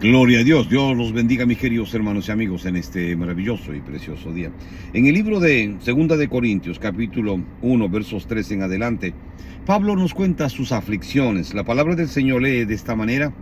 Gloria a Dios. Dios los bendiga, mis queridos hermanos y amigos, en este maravilloso y precioso día. En el libro de 2 Corintios, capítulo 1, versos 3 en adelante, Pablo nos cuenta sus aflicciones. La palabra del Señor lee de esta manera: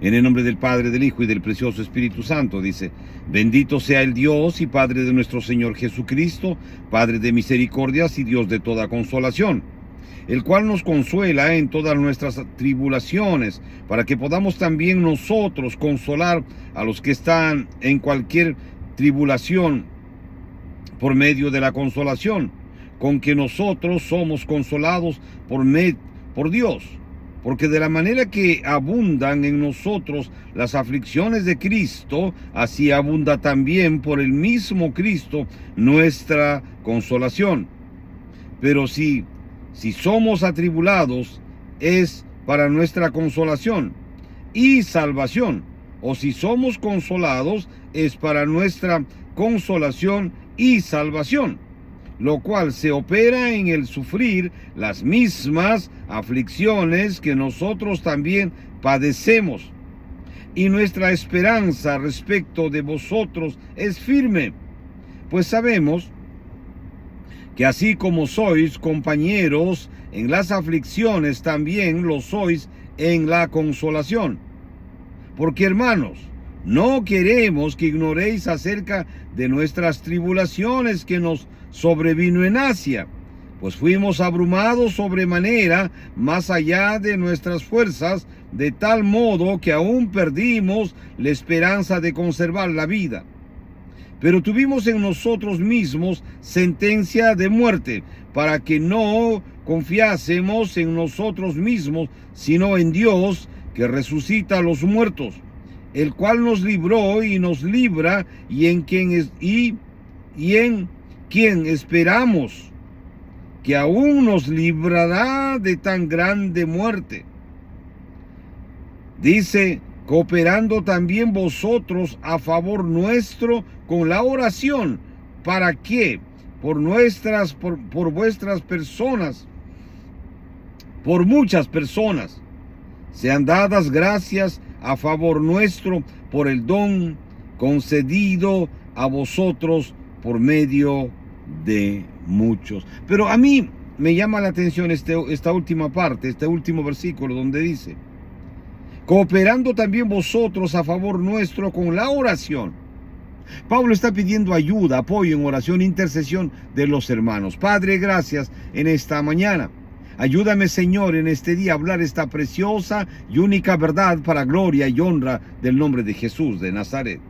en el nombre del Padre, del Hijo y del precioso Espíritu Santo, dice: bendito sea el Dios y Padre de nuestro Señor Jesucristo, Padre de misericordias y Dios de toda consolación, el cual nos consuela en todas nuestras tribulaciones, para que podamos también nosotros consolar a los que están en cualquier tribulación por medio de la consolación con que nosotros somos consolados por Dios. Porque de la manera que abundan en nosotros las aflicciones de Cristo, así abunda también por el mismo Cristo nuestra consolación. Pero si somos atribulados, es para nuestra consolación y salvación, o si somos consolados, es para nuestra consolación y salvación, lo cual se opera en el sufrir las mismas aflicciones que nosotros también padecemos. Y nuestra esperanza respecto de vosotros es firme, pues sabemos que así como sois compañeros en las aflicciones, también lo sois en la consolación. Porque, hermanos, no queremos que ignoréis acerca de nuestras tribulaciones que nos sobrevino en Asia, pues fuimos abrumados sobremanera, más allá de nuestras fuerzas, de tal modo que aún perdimos la esperanza de conservar la vida. Pero tuvimos en nosotros mismos sentencia de muerte, para que no confiásemos en nosotros mismos, sino en Dios, que resucita a los muertos, el cual nos libró y nos libra, y en quien esperamos que aún nos librará de tan grande muerte. Dice: cooperando también vosotros a favor nuestro con la oración, para que por vuestras personas, por muchas personas, sean dadas gracias a favor nuestro por el don concedido a vosotros por medio de muchos. Pero a mí me llama la atención esta última parte, este último versículo, donde dice: cooperando también vosotros a favor nuestro con la oración. Pablo está pidiendo ayuda, apoyo en oración, intercesión de los hermanos. Padre, gracias en esta mañana. Ayúdame, Señor, en este día a hablar esta preciosa y única verdad para gloria y honra del nombre de Jesús de Nazaret.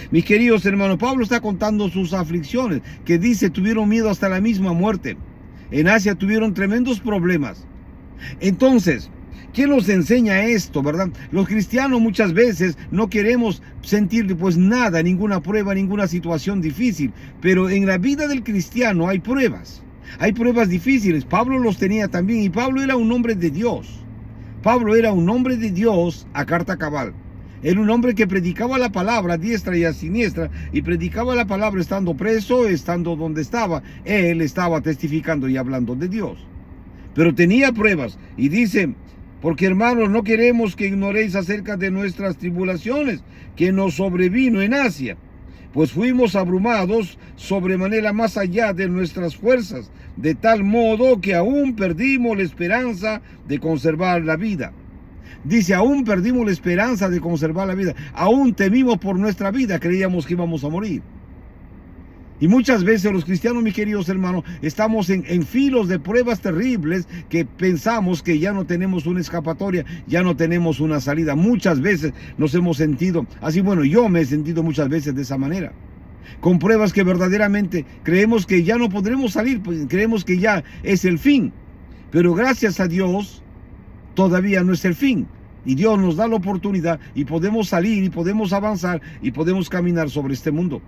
Mis queridos hermanos, Pablo está contando sus aflicciones, que dice tuvieron miedo hasta la misma muerte. En Asia tuvieron tremendos problemas. Entonces, ¿quién nos enseña esto, verdad? Los cristianos muchas veces no queremos sentir pues nada, ninguna prueba, ninguna situación difícil. Pero en la vida del cristiano hay pruebas difíciles. Pablo los tenía también, y Pablo era un hombre de Dios. Pablo era un hombre de Dios a carta cabal. Era un hombre que predicaba la palabra a diestra y a siniestra, y predicaba la palabra estando preso, estando donde estaba. Él estaba testificando y hablando de Dios. Pero tenía pruebas, y dice: porque, hermanos, no queremos que ignoréis acerca de nuestras tribulaciones que nos sobrevino en Asia, pues fuimos abrumados sobremanera más allá de nuestras fuerzas, de tal modo que aún perdimos la esperanza de conservar la vida. Dice: aún perdimos la esperanza de conservar la vida, aún temimos por nuestra vida, creíamos que íbamos a morir. Y muchas veces los cristianos, mis queridos hermanos, estamos en filos de pruebas terribles, que pensamos que ya no tenemos una escapatoria, ya no tenemos una salida. Muchas veces nos hemos sentido así. Bueno, yo me he sentido muchas veces de esa manera, con pruebas que verdaderamente creemos que ya no podremos salir, pues creemos que ya es el fin. Pero gracias a Dios, todavía no es el fin. Y Dios nos da la oportunidad, y podemos salir, y podemos avanzar, y podemos caminar sobre este mundo.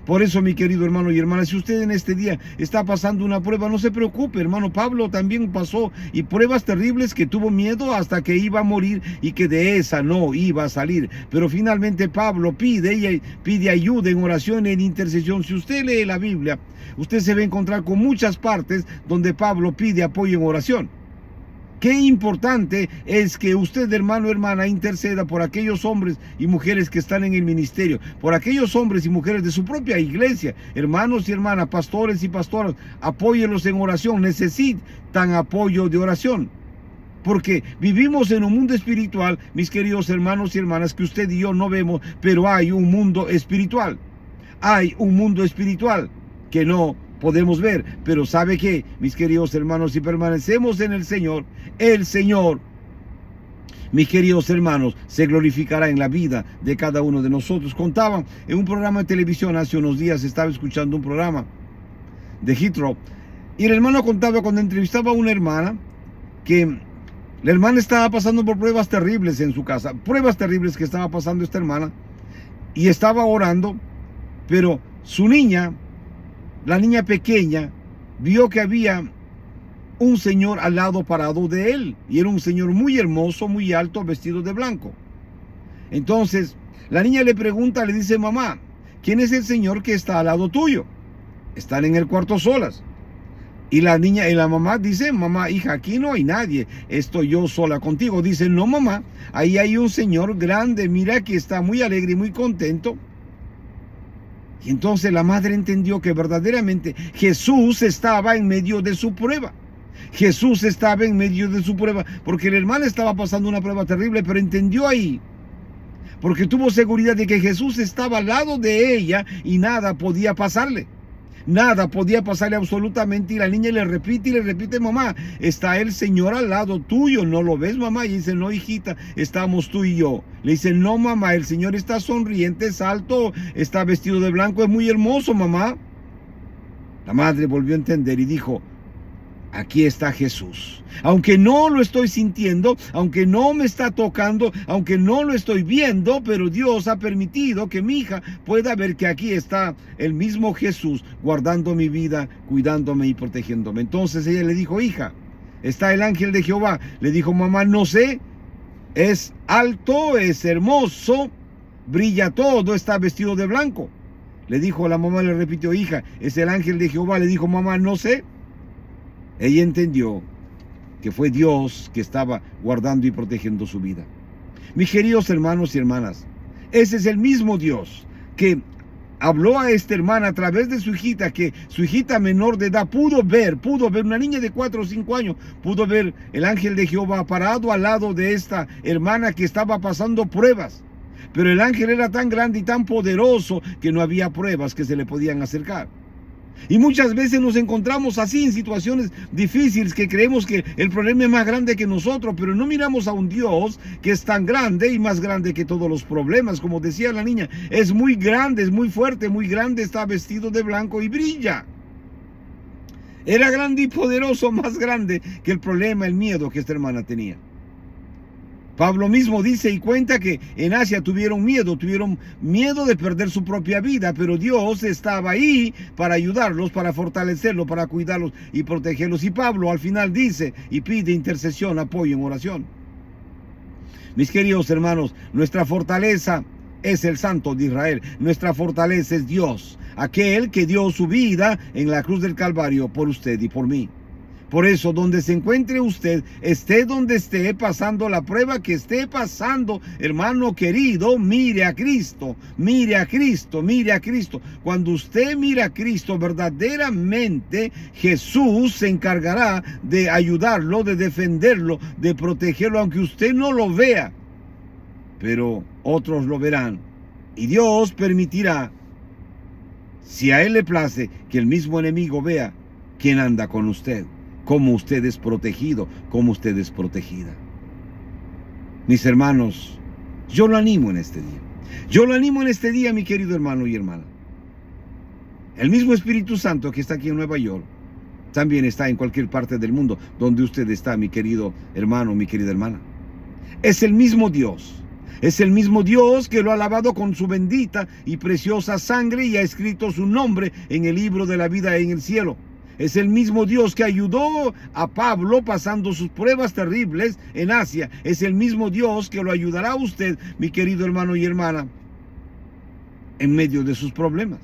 Por eso, mi querido hermano y hermana, si usted en este día está pasando una prueba, no se preocupe, hermano. Pablo también pasó y pruebas terribles, que tuvo miedo hasta que iba a morir y que de esa no iba a salir. Pero finalmente Pablo pide ayuda en oración, en intercesión. Si usted lee la Biblia, usted se va a encontrar con muchas partes donde Pablo pide apoyo en oración. Qué importante es que usted, hermano, hermana, interceda por aquellos hombres y mujeres que están en el ministerio, por aquellos hombres y mujeres de su propia iglesia, hermanos y hermanas, pastores y pastoras, apóyenlos en oración, necesitan apoyo de oración. Porque vivimos en un mundo espiritual, mis queridos hermanos y hermanas, que usted y yo no vemos, pero hay un mundo espiritual. Hay un mundo espiritual que no podemos ver, pero ¿sabe qué? Mis queridos hermanos, si permanecemos en el Señor, mis queridos hermanos, se glorificará en la vida de cada uno de nosotros. Contaban en un programa de televisión hace unos días, estaba escuchando un programa de Heathrow, y el hermano contaba cuando entrevistaba a una hermana, que la hermana estaba pasando por pruebas terribles en su casa, pruebas terribles que estaba pasando esta hermana, y estaba orando, pero su niña, la niña pequeña, vio que había un señor al lado parado de él, y era un señor muy hermoso, muy alto, vestido de blanco. Entonces, la niña le pregunta, le dice: mamá, ¿quién es el señor que está al lado tuyo? Están en el cuarto solas. Y la niña y la mamá dice: mamá, hija, aquí no hay nadie, estoy yo sola contigo. Dice: no, mamá, ahí hay un señor grande, mira que está muy alegre y muy contento. Y entonces la madre entendió que verdaderamente Jesús estaba en medio de su prueba. Jesús estaba en medio de su prueba, porque el hermano estaba pasando una prueba terrible, pero entendió ahí, porque tuvo seguridad de que Jesús estaba al lado de ella y nada podía pasarle. Nada podía pasarle absolutamente. Y la niña le repite: mamá, está el Señor al lado tuyo, ¿no lo ves, mamá? Y dice: no, hijita, estamos tú y yo. Le dice: no, mamá, el Señor está sonriente, es alto, está vestido de blanco, es muy hermoso, mamá. La madre volvió a entender y dijo: aquí está Jesús. Aunque no lo estoy sintiendo, aunque no me está tocando, aunque no lo estoy viendo, pero Dios ha permitido que mi hija pueda ver que aquí está el mismo Jesús guardando mi vida, cuidándome y protegiéndome. Entonces ella le dijo: hija, está el ángel de Jehová. Le dijo: mamá, no sé, es alto, es hermoso, brilla todo, está vestido de blanco. Le dijo la mamá, le repitió: hija, es el ángel de Jehová. Le dijo: mamá, no sé. Ella entendió que fue Dios que estaba guardando y protegiendo su vida. Mis queridos hermanos y hermanas, ese es el mismo Dios que habló a esta hermana a través de su hijita, que su hijita menor de edad pudo ver, una niña de 4 o 5 años, pudo ver el ángel de Jehová parado al lado de esta hermana que estaba pasando pruebas. Pero el ángel era tan grande y tan poderoso que no había pruebas que se le podían acercar. Y muchas veces nos encontramos así en situaciones difíciles, que creemos que el problema es más grande que nosotros, pero no miramos a un Dios que es tan grande y más grande que todos los problemas. Como decía la niña, es muy grande, es muy fuerte, muy grande, está vestido de blanco y brilla. Era grande y poderoso, más grande que el problema, el miedo que esta hermana tenía. Pablo mismo dice y cuenta que en Asia tuvieron miedo de perder su propia vida, pero Dios estaba ahí para ayudarlos, para fortalecerlos, para cuidarlos y protegerlos. Y Pablo al final dice y pide intercesión, apoyo en oración. Mis queridos hermanos, nuestra fortaleza es el Santo de Israel, nuestra fortaleza es Dios, aquel que dio su vida en la cruz del Calvario por usted y por mí. Por eso, donde se encuentre usted, esté donde esté, pasando la prueba que esté pasando, hermano querido, mire a Cristo, mire a Cristo, mire a Cristo. Cuando usted mira a Cristo, verdaderamente Jesús se encargará de ayudarlo, de defenderlo, de protegerlo, aunque usted no lo vea. Pero otros lo verán. Y Dios permitirá, si a Él le place, que el mismo enemigo vea quién anda con usted. Cómo usted es protegido, cómo usted es protegida. Mis hermanos, yo lo animo en este día. Yo lo animo en este día, mi querido hermano y hermana. El mismo Espíritu Santo que está aquí en Nueva York, también está en cualquier parte del mundo donde usted está, mi querido hermano, mi querida hermana. Es el mismo Dios. Es el mismo Dios que lo ha lavado con su bendita y preciosa sangre y ha escrito su nombre en el libro de la vida en el cielo. Es el mismo Dios que ayudó a Pablo pasando sus pruebas terribles en Asia. Es el mismo Dios que lo ayudará a usted, mi querido hermano y hermana, en medio de sus problemas.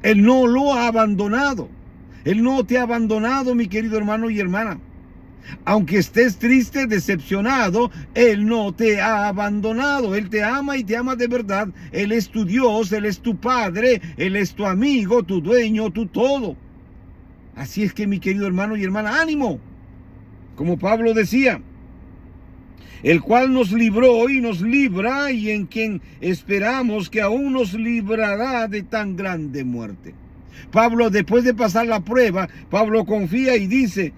Él no lo ha abandonado. Él no te ha abandonado, mi querido hermano y hermana. Aunque estés triste, decepcionado, Él no te ha abandonado. Él te ama y te ama de verdad. Él es tu Dios, Él es tu Padre, Él es tu amigo, tu dueño, tu todo. Así es que, mi querido hermano y hermana, ánimo. Como Pablo decía, el cual nos libró y nos libra, y en quien esperamos que aún nos librará de tan grande muerte. Pablo, después de pasar la prueba, Pablo confía y dice,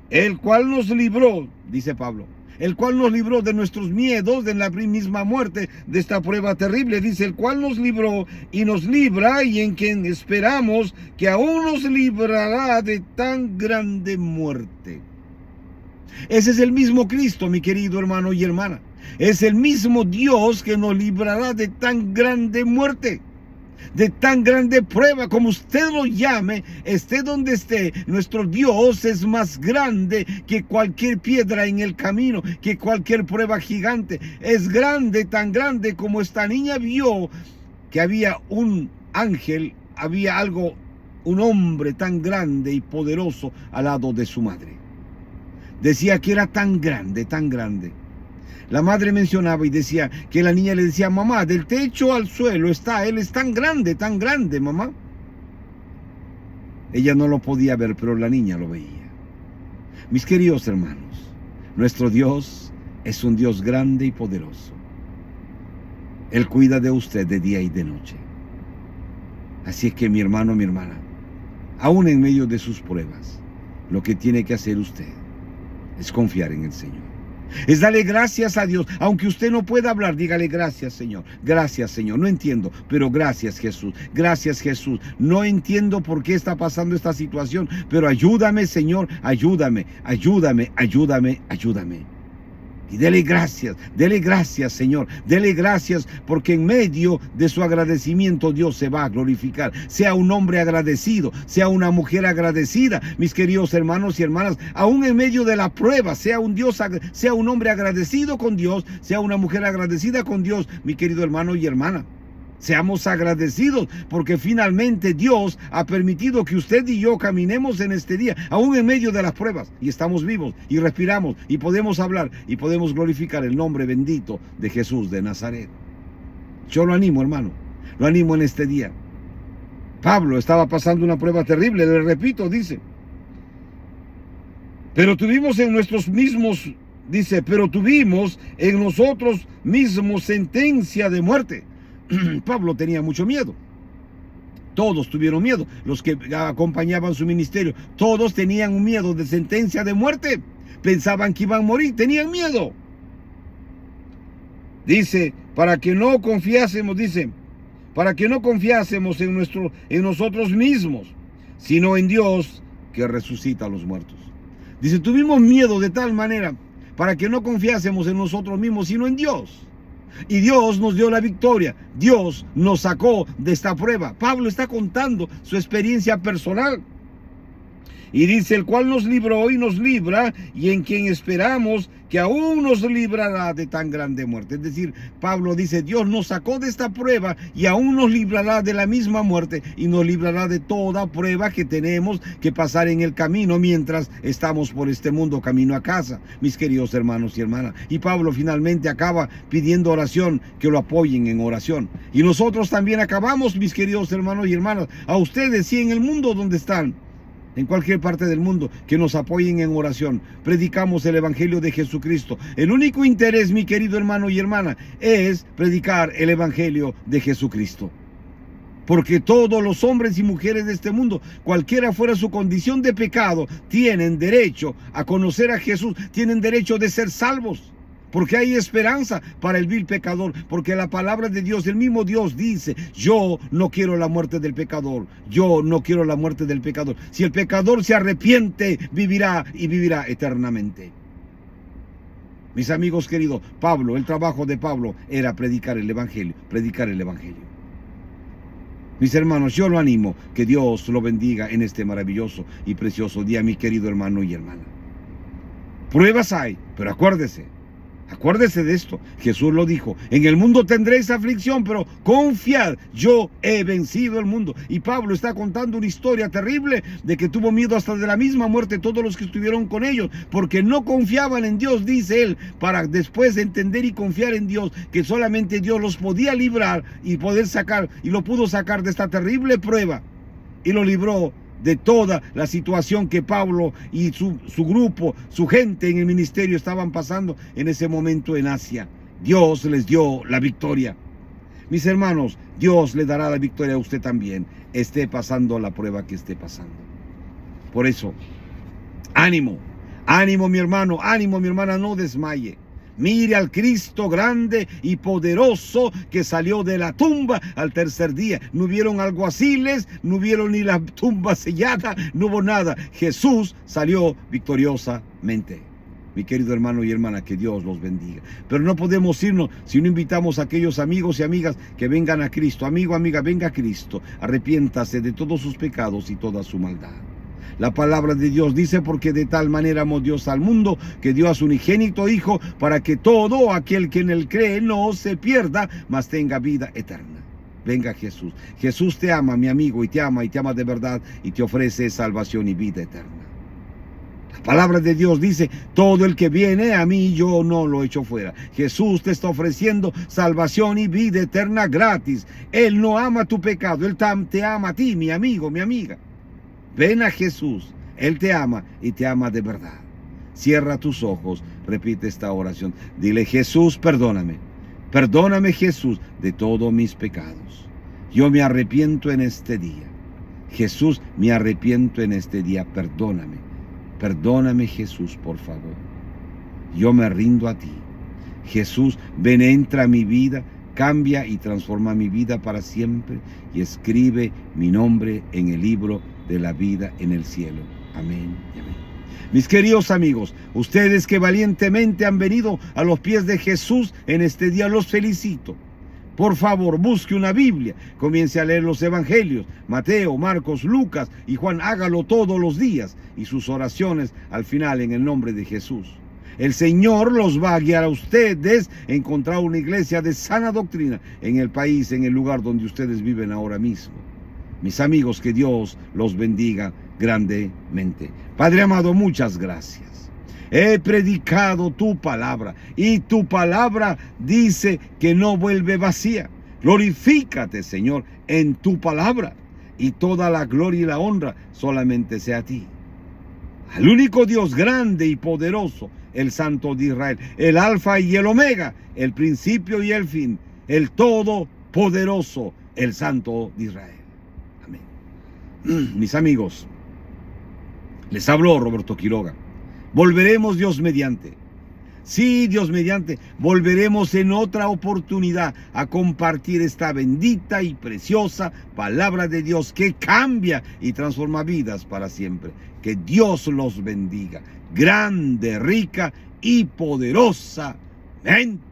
el cual nos libró, dice Pablo, el cual nos libró de nuestros miedos, de la misma muerte, de esta prueba terrible. Dice, el cual nos libró y nos libra, y en quien esperamos que aún nos librará de tan grande muerte. Ese es el mismo Cristo, mi querido hermano y hermana. Es el mismo Dios que nos librará de tan grande muerte, de tan grande prueba, como usted lo llame, esté donde esté. Nuestro Dios es más grande que cualquier piedra en el camino, que cualquier prueba gigante. Es grande, tan grande como esta niña vio que había un ángel, había algo, un hombre tan grande y poderoso al lado de su madre. Decía que era tan grande, tan grande. La madre mencionaba y decía que la niña le decía, mamá, del techo al suelo está, Él es tan grande, mamá. Ella no lo podía ver, pero la niña lo veía. Mis queridos hermanos, nuestro Dios es un Dios grande y poderoso. Él cuida de usted de día y de noche. Así es que, mi hermano, mi hermana, aún en medio de sus pruebas, lo que tiene que hacer usted es confiar en el Señor. Es darle gracias a Dios. Aunque usted no pueda hablar, dígale gracias, Señor. Gracias, Señor. No entiendo, pero gracias, Jesús. Gracias, Jesús. No entiendo por qué está pasando esta situación, pero ayúdame, Señor. Ayúdame, ayúdame, ayúdame, ayúdame. Y dele gracias, Señor. Dele gracias, porque en medio de su agradecimiento Dios se va a glorificar. Sea un hombre agradecido, sea una mujer agradecida, mis queridos hermanos y hermanas. Aún en medio de la prueba, sea un hombre agradecido con Dios, sea una mujer agradecida con Dios, mi querido hermano y hermana. Seamos agradecidos, porque finalmente Dios ha permitido que usted y yo caminemos en este día, aún en medio de las pruebas, y estamos vivos, y respiramos, y podemos hablar, y podemos glorificar el nombre bendito de Jesús de Nazaret. Yo lo animo, hermano, lo animo en este día. Pablo estaba pasando una prueba terrible, le repito, dice, pero tuvimos en nosotros mismos sentencia de muerte. Pablo tenía mucho miedo. Todos tuvieron miedo. Los que acompañaban su ministerio, todos tenían un miedo de sentencia de muerte. Pensaban que iban a morir, tenían miedo. Dice, para que no confiásemos en nosotros mismos, sino en Dios que resucita a los muertos. Dice, tuvimos miedo de tal manera para que no confiásemos en nosotros mismos, sino en Dios. Y Dios nos dio la victoria. Dios nos sacó de esta prueba. Pablo está contando su experiencia personal. Y dice, el cual nos libró y nos libra, y en quien esperamos que aún nos librará de tan grande muerte. Es decir, Pablo dice, Dios nos sacó de esta prueba y aún nos librará de la misma muerte, y nos librará de toda prueba que tenemos que pasar en el camino mientras estamos por este mundo camino a casa, mis queridos hermanos y hermanas. Y Pablo finalmente acaba pidiendo oración, que lo apoyen en oración. Y nosotros también acabamos, mis queridos hermanos y hermanas, a ustedes y en el mundo donde están, en cualquier parte del mundo, que nos apoyen en oración. Predicamos el Evangelio de Jesucristo. El único interés, mi querido hermano y hermana, es predicar el Evangelio de Jesucristo. Porque todos los hombres y mujeres de este mundo, cualquiera fuera su condición de pecado, tienen derecho a conocer a Jesús, tienen derecho de ser salvos. Porque hay esperanza para el vil pecador, porque la palabra de Dios, el mismo Dios dice, yo no quiero la muerte del pecador, yo no quiero la muerte del pecador. Si el pecador se arrepiente, vivirá y vivirá eternamente. Mis amigos queridos, Pablo, el trabajo de Pablo era predicar el Evangelio, Mis hermanos, yo lo animo, que Dios lo bendiga en este maravilloso y precioso día, mi querido hermano y hermana. Pruebas hay, pero acuérdese, Acuérdese de esto, Jesús lo dijo, en el mundo tendréis aflicción, pero confiad, yo he vencido el mundo. Y Pablo está contando una historia terrible de que tuvo miedo hasta de la misma muerte todos los que estuvieron con ellos, porque no confiaban en Dios, dice él, para después entender y confiar en Dios, que solamente Dios los podía librar y poder sacar, y lo pudo sacar de esta terrible prueba, y lo libró de toda la situación que Pablo y su grupo, su gente en el ministerio estaban pasando en ese momento en Asia. Dios les dio la victoria. Mis hermanos, Dios le dará la victoria a usted también, esté pasando la prueba que esté pasando. Por eso, ánimo, ánimo mi hermano, ánimo mi hermana, no desmaye. Mire al Cristo grande y poderoso que salió de la tumba al tercer día. No hubieron alguaciles, no hubieron ni la tumba sellada, no hubo nada. Jesús salió victoriosamente. Mi querido hermano y hermana, que Dios los bendiga. Pero no podemos irnos si no invitamos a aquellos amigos y amigas que vengan a Cristo. Amigo, amiga, venga a Cristo. Arrepiéntase de todos sus pecados y toda su maldad. La palabra de Dios dice, porque de tal manera amó Dios al mundo, que dio a su unigénito Hijo, para que todo aquel que en él cree no se pierda, mas tenga vida eterna. Venga Jesús. Jesús te ama, mi amigo, y te ama de verdad, y te ofrece salvación y vida eterna. La palabra de Dios dice, todo el que viene a mí, yo no lo echo fuera. Jesús te está ofreciendo salvación y vida eterna gratis. Él no ama tu pecado, Él te ama a ti, mi amigo, mi amiga. Ven a Jesús, Él te ama y te ama de verdad. Cierra tus ojos, repite esta oración. Dile, Jesús, perdóname. Perdóname, Jesús, de todos mis pecados. Yo me arrepiento en este día. Jesús, me arrepiento en este día. Perdóname. Perdóname, Jesús, por favor. Yo me rindo a ti. Jesús, ven, entra a mi vida. Cambia y transforma mi vida para siempre y escribe mi nombre en el libro de la vida en el cielo. Amén y amén. Mis queridos amigos, ustedes que valientemente han venido a los pies de Jesús en este día, los felicito. Por favor, busque una Biblia, comience a leer los evangelios, Mateo, Marcos, Lucas y Juan, hágalo todos los días y sus oraciones al final en el nombre de Jesús. El Señor los va a guiar a ustedes a encontrar una iglesia de sana doctrina en el país, en el lugar donde ustedes viven ahora mismo. Mis amigos, que Dios los bendiga grandemente. Padre amado, muchas gracias. He predicado tu palabra y tu palabra dice que no vuelve vacía. Glorifícate, Señor, en tu palabra y toda la gloria y la honra solamente sea a ti. Al único Dios grande y poderoso, el Santo de Israel, el Alfa y el Omega, el principio y el fin, el Todopoderoso, el Santo de Israel. Amén. Mis amigos, les habló Roberto Quiroga. Volveremos, Dios mediante. Sí, Dios mediante, volveremos en otra oportunidad a compartir esta bendita y preciosa palabra de Dios que cambia y transforma vidas para siempre. Que Dios los bendiga, grande, rica y poderosamente.